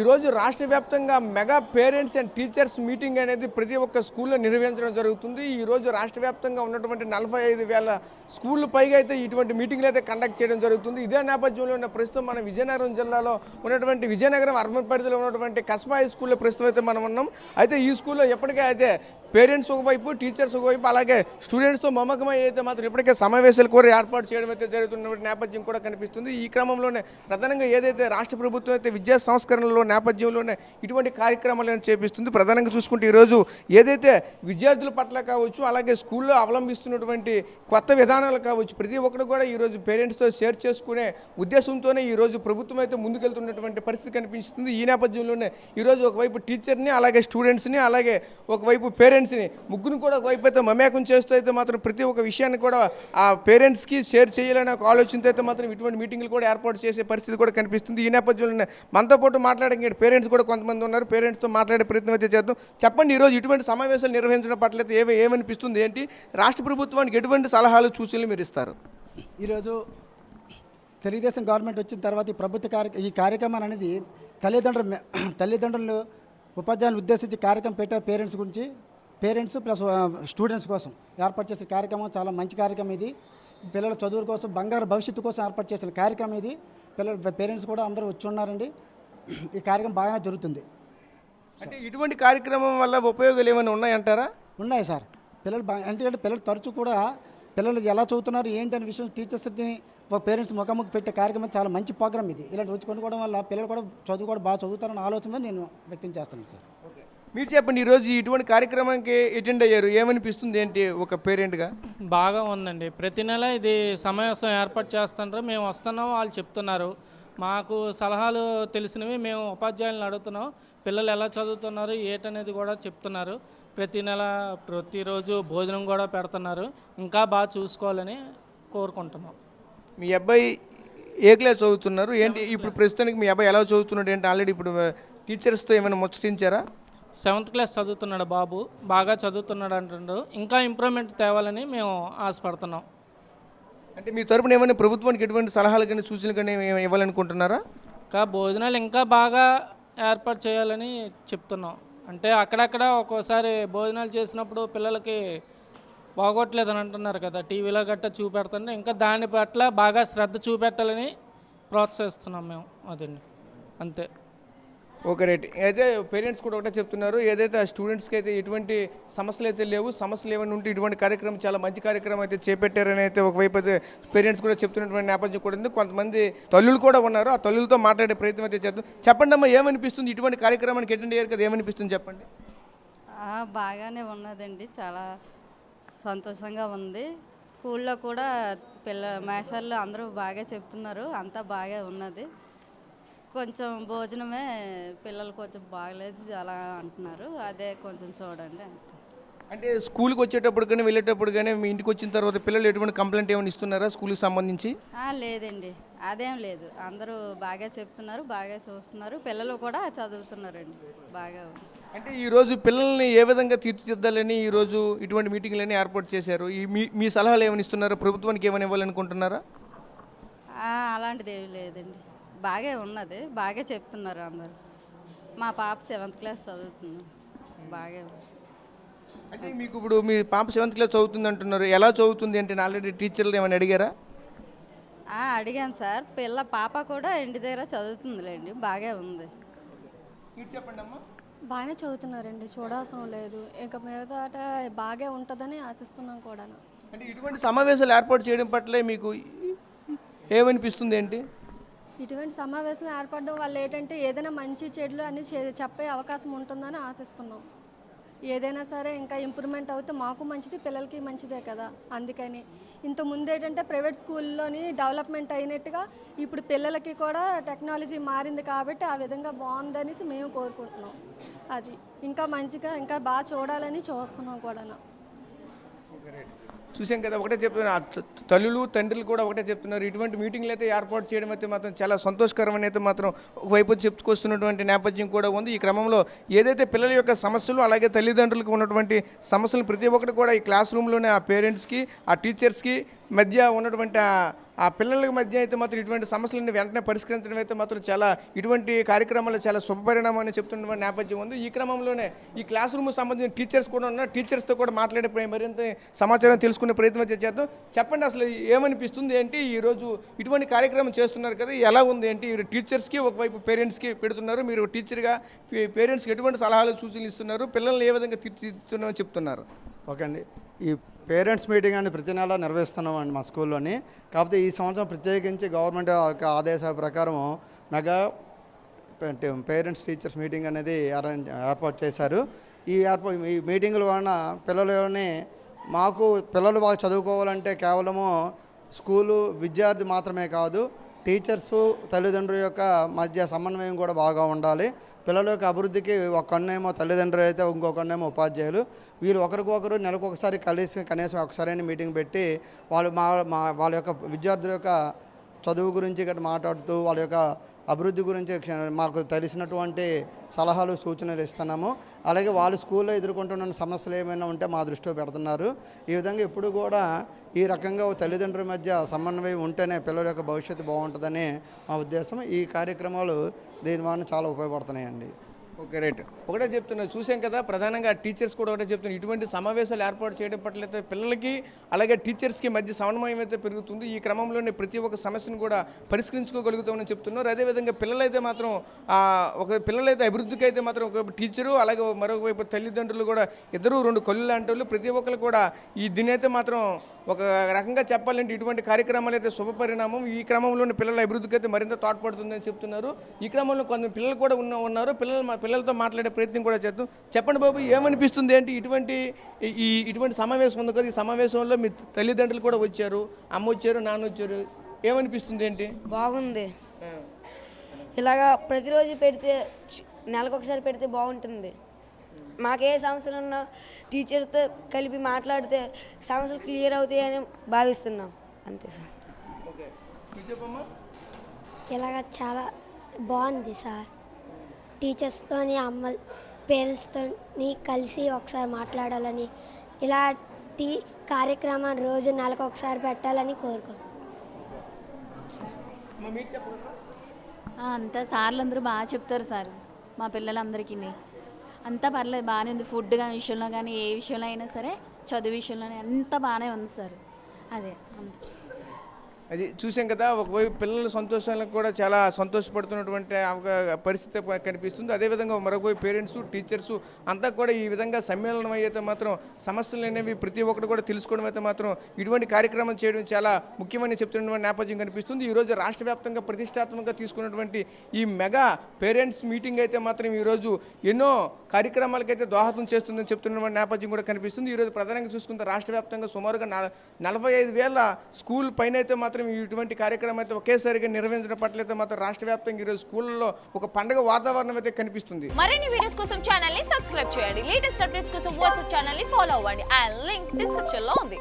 ఈరోజు రాష్ట్ర వ్యాప్తంగా mega parents and teachers meeting అనేది ప్రతి ఒక్క స్కూల్లో నిర్వహించడం జరుగుతుంది. ఈరోజు రాష్ట్ర వ్యాప్తంగా ఉన్నటువంటి 45,000 స్కూళ్ళు పైగా అయితే ఇటువంటి మీటింగ్లు అయితే కండక్ట్ చేయడం జరుగుతుంది. ఇదే నేపథ్యంలో ఉన్న ప్రస్తుతం మన విజయనగరం జిల్లాలో ఉన్నటువంటి విజయనగరం అర్బన్ పరిధిలో ఉన్నటువంటి కస్బా హై స్కూల్లో ప్రస్తుతం అయితే మనం ఉన్నాం. అయితే ఈ స్కూల్లో ఎప్పటికే అయితే పేరెంట్స్ ఒకవైపు, టీచర్స్ ఒకవైపు, అలాగే స్టూడెంట్స్తో మమకమై అయితే మాత్రం ఇప్పటికే సమావేశాలు కూడా ఏర్పాటు చేయడం అయితే జరుగుతున్న నేపథ్యం కూడా కనిపిస్తుంది. ఈ క్రమంలోనే ప్రధానంగా ఏదైతే రాష్ట్ర ప్రభుత్వం అయితే విద్యా సంస్కరణలో నేపథ్యంలోనే ఇటువంటి కార్యక్రమాలను చేపిస్తుంది. ప్రధానంగా చూసుకుంటే ఈరోజు ఏదైతే విద్యార్థుల పట్ల కావచ్చు, అలాగే స్కూల్లో అవలంబిస్తున్నటువంటి కొత్త విధానాలు కావచ్చు, ప్రతి ఒక్కరు కూడా ఈరోజు పేరెంట్స్తో షేర్ చేసుకునే ఉద్దేశంతోనే ఈరోజు ప్రభుత్వం అయితే ముందుకెళ్తున్నటువంటి పరిస్థితి కనిపిస్తుంది. ఈ నేపథ్యంలోనే ఈరోజు ఒకవైపు టీచర్ని, అలాగే స్టూడెంట్స్ని, అలాగే ఒకవైపు పేరెంట్స్ని ముగ్గురు కూడా ఒకవైపు అయితే మమేకం చేస్తూ అయితే మాత్రం ప్రతి ఒక్క విషయాన్ని కూడా ఆ పేరెంట్స్కి షేర్ చేయాలనే ఒక ఆలోచనతో అయితే మాత్రం ఇటువంటి మీటింగ్లు కూడా ఏర్పాటు చేసే పరిస్థితి కూడా కనిపిస్తుంది. ఈ నేపథ్యంలోనే మనతో పాటు మాట్లాడే పేరెంట్స్ కూడా కొంతమంది ఉన్నారు. పేరెంట్స్తో మాట్లాడే ప్రయత్నం అయితే చేద్దాం. చెప్పండి, ఈరోజు ఇటువంటి సమావేశాలు నిర్వహించడం పట్ల అయితే ఏమనిపిస్తుంది, ఏంటి రాష్ట్ర ప్రభుత్వానికి ఎటువంటి సలహాలు సూచనలు మీరు ఇస్తారు? ఈరోజు తెలుగుదేశం గవర్నమెంట్ వచ్చిన తర్వాత ఈ కార్యక్రమం అనేది తల్లిదండ్రులు ఉపాధ్యాయులను ఉద్దేశించి కార్యక్రమం పెట్టారు. పేరెంట్స్ ప్లస్ స్టూడెంట్స్ కోసం ఏర్పాటు చేసిన కార్యక్రమం చాలా మంచి కార్యక్రమం. ఇది పిల్లల చదువుల కోసం, బంగారు భవిష్యత్తు కోసం ఏర్పాటు చేసిన కార్యక్రమం ఇది. పేరెంట్స్ కూడా అందరూ వచ్చి ఉన్నారండి. ఈ కార్యక్రమం బాగానే జరుగుతుంది. అంటే ఇటువంటి కార్యక్రమం వల్ల ఉపయోగాలు ఏమైనా ఉన్నాయంటారా? ఉన్నాయి సార్. ఎందుకంటే పిల్లలు తరచూ కూడా పిల్లలు ఎలా చదువుతున్నారు ఏంటి అనే విషయం టీచర్స్ని పేరెంట్స్ ముఖాముఖి పెట్టే కార్యక్రమం చాలా మంచి ప్రోగ్రామ్ ఇది. ఇలాంటి వచ్చి కొనుక్కోవడం వల్ల పిల్లలు కూడా చదువు కూడా బాగా చదువుతారన్న ఆలోచన నేను వ్యక్తం చేస్తాను సార్. మీరు చెప్పండి, ఈరోజు ఇటువంటి కార్యక్రమానికి అటెండ్ అయ్యారు, ఏమనిపిస్తుంది, ఏంటి ఒక పేరెంట్గా? బాగా ఉందండి. ప్రతి నెల ఇది సమావేశం ఏర్పాటు చేస్తున్నారు. మేము వస్తున్నాము, వాళ్ళు చెప్తున్నారు. మాకు సలహాలు తెలిసినవి మేము ఉపాధ్యాయులను అడుగుతున్నాం. పిల్లలు ఎలా చదువుతున్నారు ఏటనేది కూడా చెప్తున్నారు. ప్రతి నెల ప్రతిరోజు భోజనం కూడా పెడుతున్నారు. ఇంకా బాగా చూసుకోవాలని కోరుకుంటున్నాం. మీ అబ్బాయి ఏ క్లాస్ చదువుతున్నారు, ఏంటి ఇప్పుడు ప్రస్తుతానికి మీ అబ్బాయి ఎలా చదువుతున్నాడు, ఏంటి ఆల్రెడీ ఇప్పుడు టీచర్స్తో ఏమైనా ముచ్చటించారా? 7th క్లాస్ చదువుతున్నాడు బాబు. బాగా చదువుతున్నాడు అంటున్నారు. ఇంకా ఇంప్రూవ్మెంట్ తేవాలని మేము ఆశపడుతున్నాం. అంటే మీ తరపున ఏమైనా ప్రభుత్వానికి ఎటువంటి సలహాలు కానీ సూచనలు కానీ ఇవ్వాలనుకుంటున్నారా? ఇంకా భోజనాలు ఇంకా బాగా ఏర్పాటు చేయాలని చెప్తున్నాం. అంటే అక్కడక్కడ ఒక్కోసారి భోజనాలు చేసినప్పుడు పిల్లలకి బాగోట్లేదని అంటున్నారు కదా, టీవీలో గట్టా చూపెడుతుంటే ఇంకా దాని పట్ల బాగా శ్రద్ధ చూపెట్టాలని ప్రోత్సహిస్తున్నాం మేము. అదండి, అంతే. Okay, right. అయితే పేరెంట్స్ కూడా ఒకటే చెప్తున్నారు, ఏదైతే ఆ స్టూడెంట్స్కి అయితే ఎటువంటి సమస్యలు అయితే లేవు, సమస్యలు ఏమైనా ఉంటే ఇటువంటి కార్యక్రమం చాలా మంచి కార్యక్రమం అయితే చేపట్టారని అయితే ఒకవైపు అయితే పేరెంట్స్ కూడా చెప్తున్నటువంటి నేపథ్యం కూడా ఉంది. కొంతమంది తల్లులు కూడా ఉన్నారు, ఆ తల్లులతో మాట్లాడే ప్రయత్నం అయితే చేద్దాం. చెప్పండి అమ్మా, ఏమనిపిస్తుంది ఇటువంటి కార్యక్రమానికి అటెండ్ అయ్యారు కదా, ఏమనిపిస్తుంది చెప్పండి? బాగానే ఉన్నదండి, చాలా సంతోషంగా ఉంది. స్కూల్లో కూడా మాస్టర్లు అందరూ బాగా చెప్తున్నారు, అంతా బాగా ఉన్నది. కొంచెం భోజనమే పిల్లలు కొంచెం బాగలేదు అలా అంటున్నారు, అదే కొంచెం చూడండి అంతే. అంటే స్కూల్కి వచ్చేటప్పుడు కానీ వెళ్ళేటప్పుడు కానీ మీ ఇంటికి వచ్చిన తర్వాత పిల్లలు ఎటువంటి కంప్లైంట్ ఏమైనా ఇస్తున్నారా స్కూల్కి సంబంధించి? లేదండి, అదేం లేదు. అందరూ బాగా చెప్తున్నారు, బాగా చూస్తున్నారు, పిల్లలు కూడా చదువుతున్నారండి, బాగా. అంటే ఈరోజు పిల్లల్ని ఏ విధంగా తీర్చిదిద్దాలని ఈరోజు ఇటువంటి మీటింగ్లన్నీ ఏర్పాటు చేశారు. మీ సలహాలు ఏమైనా ఇస్తున్నారా, ప్రభుత్వానికి ఏమైనా ఇవ్వాలనుకుంటున్నారా? అలాంటిది ఏమి లేదండి, బాగా ఉన్నది, బాగా చెప్తున్నారు అందరు. మా పాప 7th క్లాస్ చదువుతుంది, బాగా. అంటే మీకు ఇప్పుడు మీ పాప 7th క్లాస్ చదువుతుంది అంటున్నారు, ఎలా చదువుతుంది అంటే ఆల్రెడీ టీచర్లు ఏమైనా అడిగారా? అడిగాను సార్. పాప కూడా ఇంటి దగ్గర చదువుతుందిలేండి, బాగా ఉంది. చెప్పండి అమ్మా. బాగానే చదువుతున్నారండి, చూడాల్సిన లేదు. ఇంకా మీదట బాగా ఉంటుందని ఆశిస్తున్నాం కూడా. అంటే ఇటువంటి సమావేశాలు ఏర్పాటు చేయడం పట్ల మీకు ఏమనిపిస్తుంది, ఏంటి? ఇటువంటి సమావేశం ఏర్పడడం వల్ల ఏంటంటే ఏదైనా మంచి చెడులు అని చెప్పే అవకాశం ఉంటుందని ఆశిస్తున్నాం. ఏదైనా సరే ఇంకా ఇంప్రూవ్మెంట్ అవుతే మాకు మంచిది, పిల్లలకి మంచిదే కదా. అందుకని ఇంతకుముందు ఏంటంటే ప్రైవేట్ స్కూల్లోని డెవలప్మెంట్ అయినట్టుగా ఇప్పుడు పిల్లలకి కూడా టెక్నాలజీ మారింది కాబట్టి ఆ విధంగా బాగుందనేసి మేము కోరుకుంటున్నాం. అది ఇంకా మంచిగా ఇంకా బాగా చూడాలని చూస్తున్నాం కూడా. చూసాం కదా, ఒకటే చెప్తున్నారు తల్లులు తండ్రులు కూడా ఒకటే చెప్తున్నారు, ఇటువంటి మీటింగ్లు అయితే ఏర్పాటు చేయడం అయితే మాత్రం చాలా సంతోషకరమని అయితే మాత్రం ఒకవైపు చెప్పుకొస్తున్నటువంటి నేపథ్యం కూడా ఉంది. ఈ క్రమంలో ఏదైతే పిల్లల యొక్క సమస్యలు అలాగే తల్లిదండ్రులకు ఉన్నటువంటి సమస్యలు ప్రతి ఒక్కటి కూడా ఈ క్లాస్ రూమ్లోనే ఆ పేరెంట్స్కి, ఆ టీచర్స్కి, మధ్య ఉన్నటువంటి ఆ పిల్లల మధ్య అయితే మాత్రం ఇటువంటి సమస్యలను వెంటనే పరిష్కరించడం అయితే మాత్రం చాలా ఇటువంటి కార్యక్రమాలు చాలా శుభపరిణామం అని చెప్తున్న నేపథ్యం ఉంది. ఈ క్రమంలోనే ఈ క్లాస్ రూమ్ సంబంధించిన టీచర్స్ కూడా ఉన్నారు. టీచర్స్తో కూడా మాట్లాడే మరింత సమాచారం తెలుసుకునే ప్రయత్నం అయితే చేద్దాం. చెప్పండి, అసలు ఏమనిపిస్తుంది ఏంటి, ఈరోజు ఇటువంటి కార్యక్రమం చేస్తున్నారు కదా, ఎలా ఉంది ఏంటి? టీచర్స్కి ఒకవైపు పేరెంట్స్కి పెడుతున్నారు, మీరు టీచర్గా పేరెంట్స్కి ఎటువంటి సలహాలు సూచనలు ఇస్తున్నారు, పిల్లల్ని ఏ విధంగా తీర్చిదిద్దుతున్నారో చెప్తున్నారు? ఓకే అండి, ఈ పేరెంట్స్ మీటింగ్ అని ప్రతి నెల నిర్వహిస్తున్నామండి మా స్కూల్లోని. కాకపోతే ఈ సంవత్సరం ప్రత్యేకించి గవర్నమెంట్ యొక్క ఆదేశాల ప్రకారం మెగా పేరెంట్స్ టీచర్స్ మీటింగ్ అనేది ఏర్పాటు చేశారు. ఈ మీటింగుల వలన పిల్లలని మాకు పిల్లలు బాగా చదువుకోవాలంటే కేవలము స్కూలు విద్యార్థి మాత్రమే కాదు, టీచర్సు తల్లిదండ్రుల యొక్క మధ్య సమన్వయం కూడా బాగా ఉండాలి. పిల్లల యొక్క అభివృద్ధికి ఒక కన్నేమో తల్లిదండ్రులు అయితే ఇంకొకనేమో ఉపాధ్యాయులు, వీళ్ళు ఒకరికొకరు నెలకొకసారి కలిసి కనీసం ఒకసారైనా మీటింగ్ పెట్టి వాళ్ళ యొక్క విద్యార్థుల యొక్క చదువు గురించి గట్రా మాట్లాడుతూ వాళ్ళ యొక్క అభివృద్ధి గురించి మాకు తెలిసినటువంటి సలహాలు సూచనలు ఇస్తున్నాము. అలాగే వాళ్ళు స్కూల్లో ఎదుర్కొంటున్న సమస్యలు ఏమైనా ఉంటే మా దృష్టిలో పెడుతున్నారు. ఈ విధంగా ఎప్పుడు కూడా ఈ రకంగా తల్లిదండ్రుల మధ్య సమన్వయం ఉంటేనే పిల్లల యొక్క భవిష్యత్తు బాగుంటుందని మా ఉద్దేశం. ఈ కార్యక్రమాలు దీని వలన చాలా ఉపయోగపడుతున్నాయండి. Okay, right. ఒకటే చెప్తున్నా, చూసాం కదా, ప్రధానంగా టీచర్స్ కూడా ఒకటే చెప్తున్నారు, ఇటువంటి సమావేశాలు ఏర్పాటు చేయడం పట్ల పిల్లలకి అలాగే టీచర్స్కి మధ్య సమన్వయం అయితే పెరుగుతుంది. ఈ క్రమంలోనే ప్రతి ఒక్క సమస్యను కూడా పరిష్కరించుకోగలుగుతామని చెప్తున్నారు. అదేవిధంగా పిల్లలైతే మాత్రం పిల్లలైతే అభివృద్ధికి అయితే మాత్రం ఒక టీచరు అలాగే మరొక వైపు తల్లిదండ్రులు కూడా ఇద్దరు రెండు కళ్ళు లాంటి వాళ్ళు, ప్రతి ఒక్కరు కూడా దీని అయితే మాత్రం ఒక రకంగా చెప్పాలంటే ఇటువంటి కార్యక్రమాలు అయితే శుభపరిణామం. ఈ క్రమంలోనే పిల్లల అభివృద్ధికి అయితే మరింత తోడ్పడుతుందని చెప్తున్నారు. ఈ క్రమంలో కొంత పిల్లలు కూడా ఉన్నారు. పిల్లలతో మాట్లాడే ప్రయత్నం కూడా చేద్దాం. చెప్పండి బాబు, ఏమనిపిస్తుంది ఏంటి, ఇటువంటి సమావేశం ఉంది కదా, ఈ సమావేశంలో మీ తల్లిదండ్రులు కూడా వచ్చారు, అమ్మ వచ్చారు, నాన్న వచ్చారు, ఏమనిపిస్తుంది ఏంటి? బాగుంది. ఇలాగా ప్రతిరోజు పెడితే నెలకొకసారి పెడితే బాగుంటుంది. మాకే సమస్యలు ఉన్నా టీచర్తో కలిపి మాట్లాడితే సమస్యలు క్లియర్ అవుతాయని భావిస్తున్నాం. అంతే సార్. ఓకే, చెప్పమ్మా. ఇలాగ చాలా బాగుంది సార్. టీచర్స్తోని పేరెంట్స్తోని కలిసి ఒకసారి మాట్లాడాలని, ఇలాంటి కార్యక్రమాన్ని రోజు నెలకు ఒకసారి పెట్టాలని కోరుకుంటున్నాను. అంతా సార్లు అందరూ బాగా చెప్తారు సార్. మా పిల్లలందరికీ అంతా పర్లేదు, బాగానే ఉంది. ఫుడ్ కానీ విషయంలో కానీ ఏ విషయంలో అయినా సరే, చదువు విషయంలోనే అంతా బాగానే ఉంది సార్. అదే అది చూసాం కదా, ఒకవైపు పిల్లల సంతోషాలకు కూడా చాలా సంతోషపడుతున్నటువంటి పరిస్థితి కనిపిస్తుంది. అదేవిధంగా మరొకవైపు పేరెంట్స్ టీచర్స్ అంతా కూడా ఈ విధంగా సమ్మేళనం అయితే మాత్రం సమస్యలు అనేవి ప్రతి ఒక్కరు కూడా తెలుసుకోవడం అయితే మాత్రం ఇటువంటి కార్యక్రమం చేయడం చాలా ముఖ్యమని చెప్తున్న నేపథ్యం కనిపిస్తుంది. ఈరోజు రాష్ట్ర వ్యాప్తంగా ప్రతిష్టాత్మకంగా తీసుకున్నటువంటి ఈ మెగా పేరెంట్స్ మీటింగ్ అయితే మాత్రం ఈరోజు ఎన్నో కార్యక్రమాలకైతే దోహదం చేస్తుందని చెప్తున్న నేపథ్యం కూడా కనిపిస్తుంది. ఈరోజు ప్రధానంగా చూసుకుంటే రాష్ట్ర వ్యాప్తంగా సుమారుగా 45,000 స్కూల్ పైన అయితే మాత్రం ఇటువంటి కార్యక్రమం అయితే ఒకేసారిగా నిర్వహించడం పట్ల అయితే మాత్రం రాష్ట్ర వ్యాప్తంగా ఈరోజు స్కూళ్ళలో ఒక పండుగ వాతావరణం అయితే కనిపిస్తుంది. మరిన్ని వీడియోస్ కోసం ఛానల్ ని సబ్స్క్రైబ్ చేయండి. లేటెస్ట్ అప్డేట్స్ కోసం వాట్సాప్ ఛానల్ ని ఫాలో అవ్వండి. ఆ లింక్ డిస్క్రిప్షన్ లో ఉంది.